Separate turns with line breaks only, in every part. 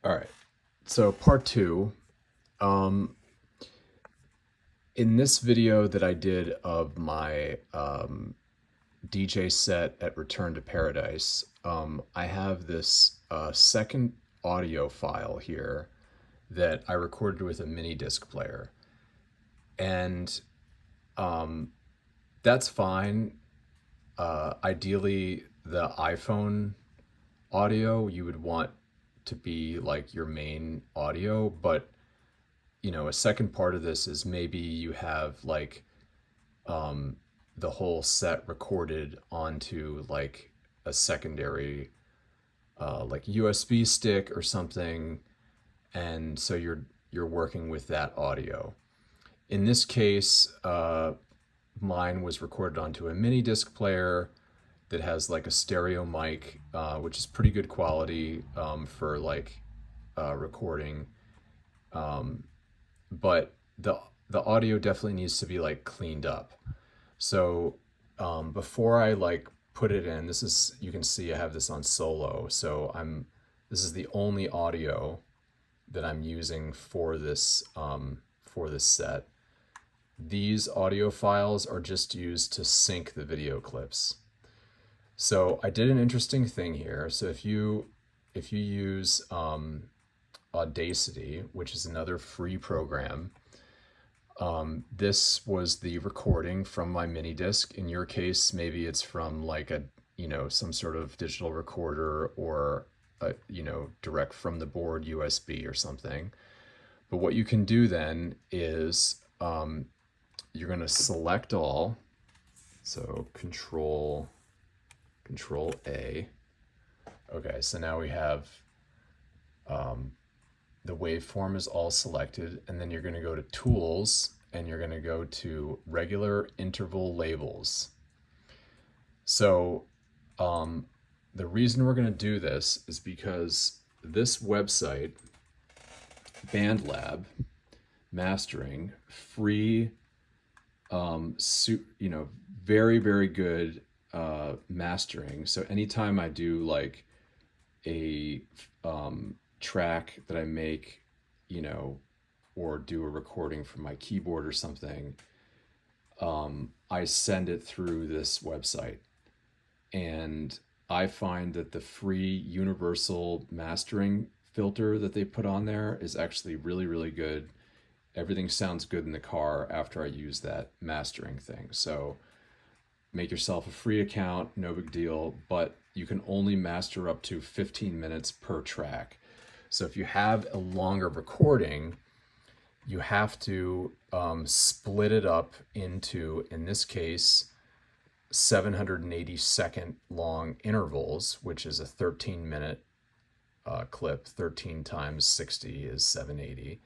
All right, so part two. Um, in this video that I did of my DJ set at Return to Paradise, I have this second audio file here that I recorded with a mini disc player. And that's fine. Ideally, the iPhone audio you would want to be like your main audio, but a second part of this is maybe you have like the whole set recorded onto like a secondary like USB stick or something, and so you're working with that audio. In this case, mine was recorded onto a mini disc player that has like a stereo mic, which is pretty good quality for like recording. But the audio definitely needs to be like cleaned up. So before I like put it in, this is, you can see I have this on solo. So this is the only audio that I'm using for this set. These audio files are just used to sync the video clips. So I did an interesting thing here. So if you use Audacity, which is another free program, this was the recording from my mini disc. In your case, maybe it's from like a some sort of digital recorder or direct from the board USB or something. But what you can do then is you're going to select all. So control A. Okay, so now we have the waveform is all selected, and then you're going to go to Tools, and you're going to go to Regular Interval Labels. So the reason we're going to do this is because this website, BandLab Mastering, free, very, very good mastering. So anytime I do like a track that I make, or do a recording from my keyboard or something, I send it through this website. And I find that the free universal mastering filter that they put on there is actually really, really good. Everything sounds good in the car after I use that mastering thing. So make yourself a free account, no big deal, but you can only master up to 15 minutes per track. So if you have a longer recording, you have to split it up into, in this case, 780-second long intervals, which is a 13-minute clip. 13 times 60 is 780.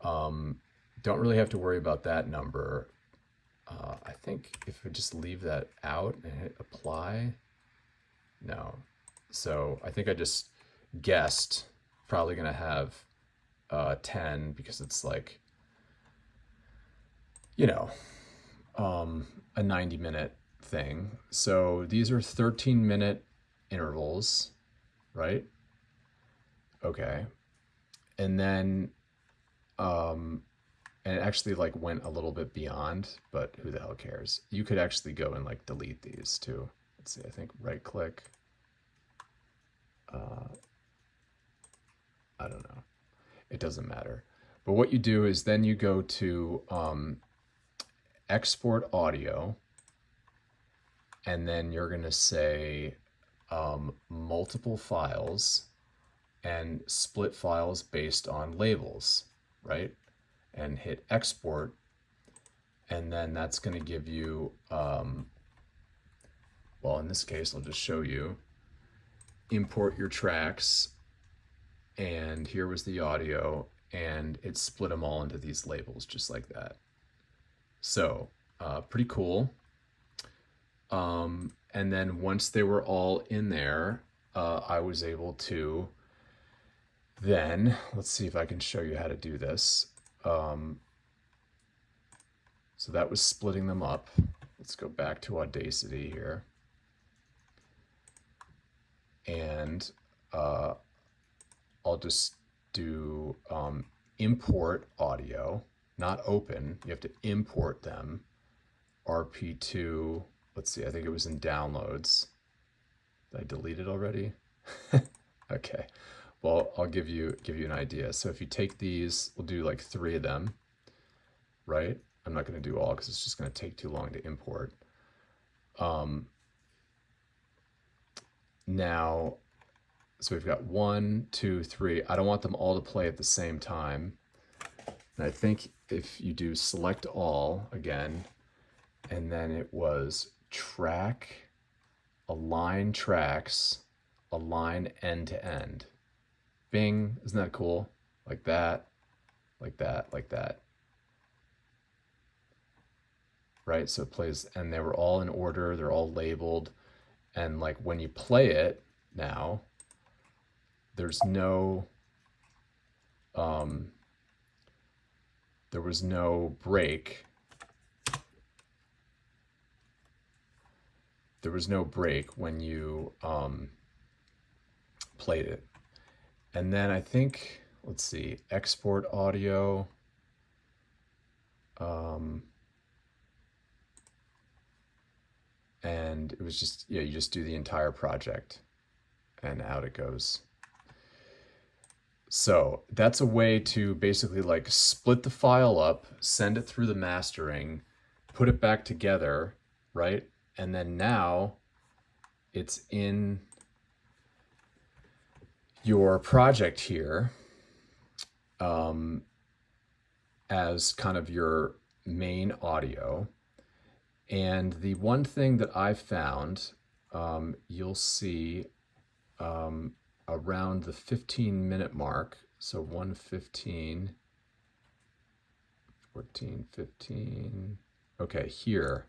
Don't really have to worry about that number. I think if I just leave that out and hit apply, no. So I think I just guessed probably going to have 10 because it's like, a 90-minute thing. So these are 13-minute intervals, right? Okay. And then and it actually like went a little bit beyond, but who the hell cares? You could actually go and like delete these too. Let's see, I think right click. I don't know. It doesn't matter. But what you do is then you go to export audio, and then you're going to say multiple files and split files based on labels, right? And hit export, and then that's going to give you, well, in this case, I'll just show you, import your tracks, and here was the audio, and it split them all into these labels just like that. So pretty cool. And then once they were all in there, I was able to then, let's see if I can show you how to do this. So that was splitting them up. Let's go back to Audacity here. And I'll just do import audio, not open. You have to import them. RP2, let's see, I think it was in downloads. Did I delete it already? Okay, well, I'll give you an idea. So if you take these, we'll do like 3 of them, right? I'm not going to do all because it's just going to take too long to import. Now, so we've got 1, 2, 3. I don't want them all to play at the same time. And I think if you do select all again, and then it was track, align tracks, align end to end. Bing, isn't that cool? Like that, like that, like that. Right, so it plays, and they were all in order, they're all labeled. And like when you play it now, there's no, there was no break. There was no break when you played it. And then I think, let's see, export audio. And it was just, yeah, you just do the entire project and out it goes. So that's a way to basically like split the file up, send it through the mastering, put it back together, right? And then now it's in your project here as kind of your main audio. And the one thing that I found, you'll see around the 15-minute mark, so 1:15, 14, 15, okay, here.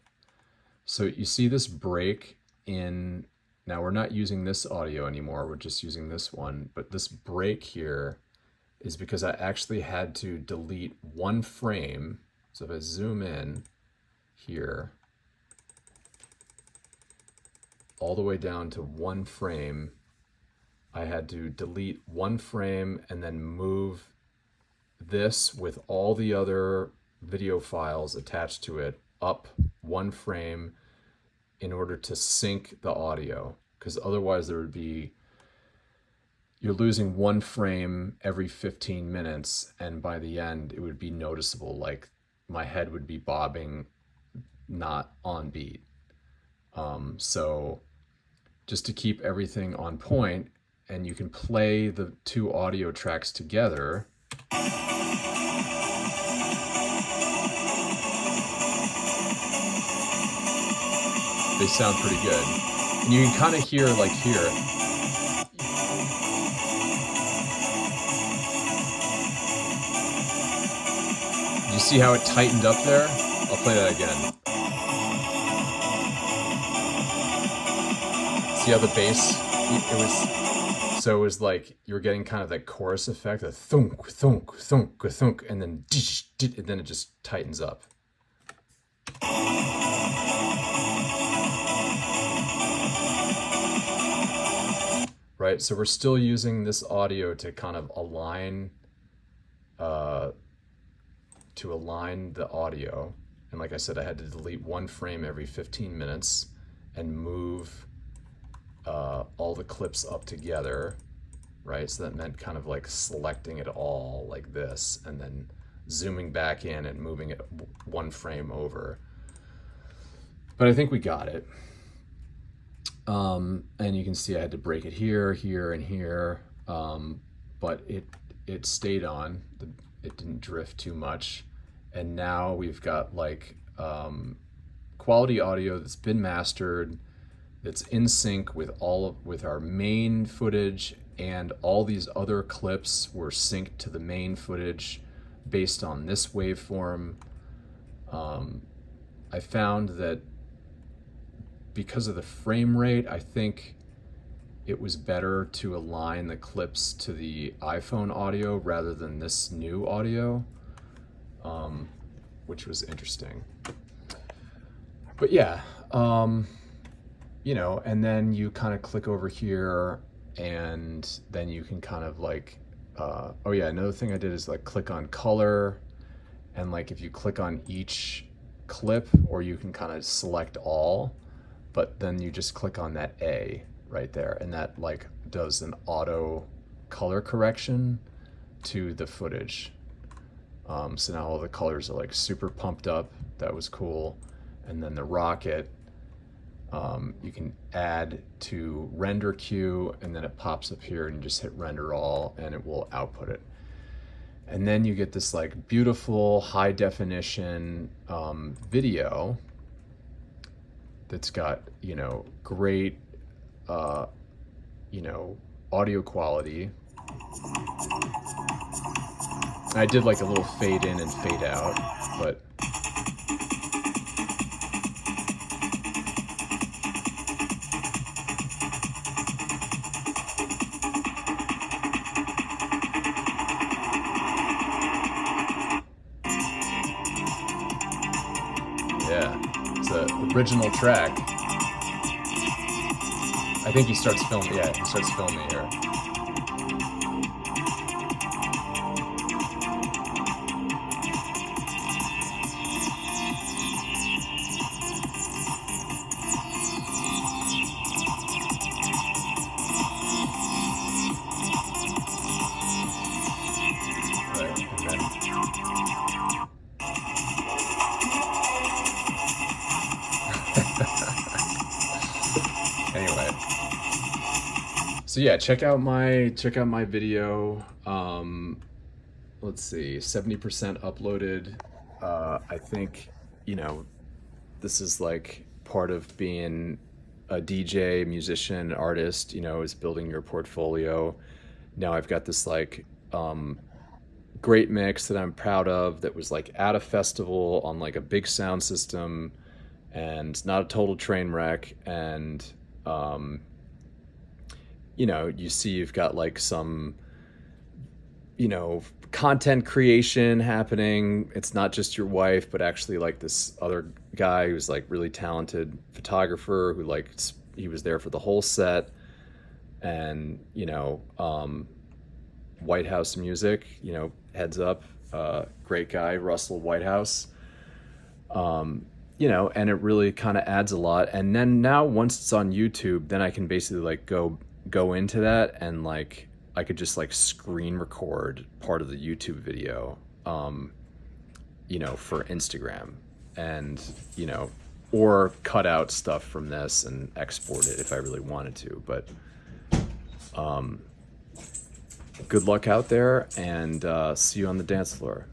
So you see this break in, now we're not using this audio anymore, we're just using this one, but this break here is because I actually had to delete 1 frame. So if I zoom in here, all the way down to 1 frame, I had to delete 1 frame and then move this with all the other video files attached to it up 1 frame in order to sync the audio, because otherwise there would be, you're losing 1 frame every 15 minutes, and by the end it would be noticeable, like my head would be bobbing, not on beat. So just to keep everything on point, and you can play the 2 audio tracks together. They sound pretty good. And you can kind of hear, like here, you see how it tightened up there? I'll play that again. See how the bass, it was like you were getting kind of that chorus effect, a thunk, thunk, thunk, thunk, and then it just tightens up. Right, so we're still using this audio to kind of align, the audio. And like I said, I had to delete 1 frame every 15 minutes and move all the clips up together, right? So that meant kind of like selecting it all like this and then zooming back in and moving it 1 frame over. But I think we got it. And you can see I had to break it here, here, and here, but it stayed on. It didn't drift too much. And now we've got like quality audio that's been mastered, that's in sync with with our main footage, and all these other clips were synced to the main footage based on this waveform. I found that because of the frame rate, I think it was better to align the clips to the iPhone audio rather than this new audio, which was interesting. But yeah, you know, and then you kind of click over here and then you can kind of like oh yeah, another thing I did is like click on color, and like if you click on each clip, or you can kind of select all, but then you just click on that A right there, and that like does an auto color correction to the footage. So now all the colors are like super pumped up. That was cool. And then the rocket, you can add to render queue, and then it pops up here and you just hit render all and it will output it. And then you get this like beautiful high definition video that's got, you know, great, you know, audio quality. I did like a little fade in and fade out, but yeah, it's an original track. I think he starts filming. Yeah, he starts filming here. Right, and then anyway. So yeah, check out my video. Let's see, 70% uploaded. I think, you know, this is like part of being a DJ, musician, artist, you know, is building your portfolio. Now I've got this like great mix that I'm proud of, that was like at a festival on like a big sound system, and not a total train wreck. And you know, you see you've got like some, you know, content creation happening. It's not just your wife, but actually like this other guy who's like really talented photographer who like he was there for the whole set. And you know, White House Music, you know, heads up, great guy, Russell Whitehouse. You know, and it really kind of adds a lot. And then now once it's on YouTube, then I can basically like go into that, and like I could just like screen record part of the YouTube video, you know, for Instagram, and you know, or cut out stuff from this and export it if I really wanted to. But good luck out there, and see you on the dance floor.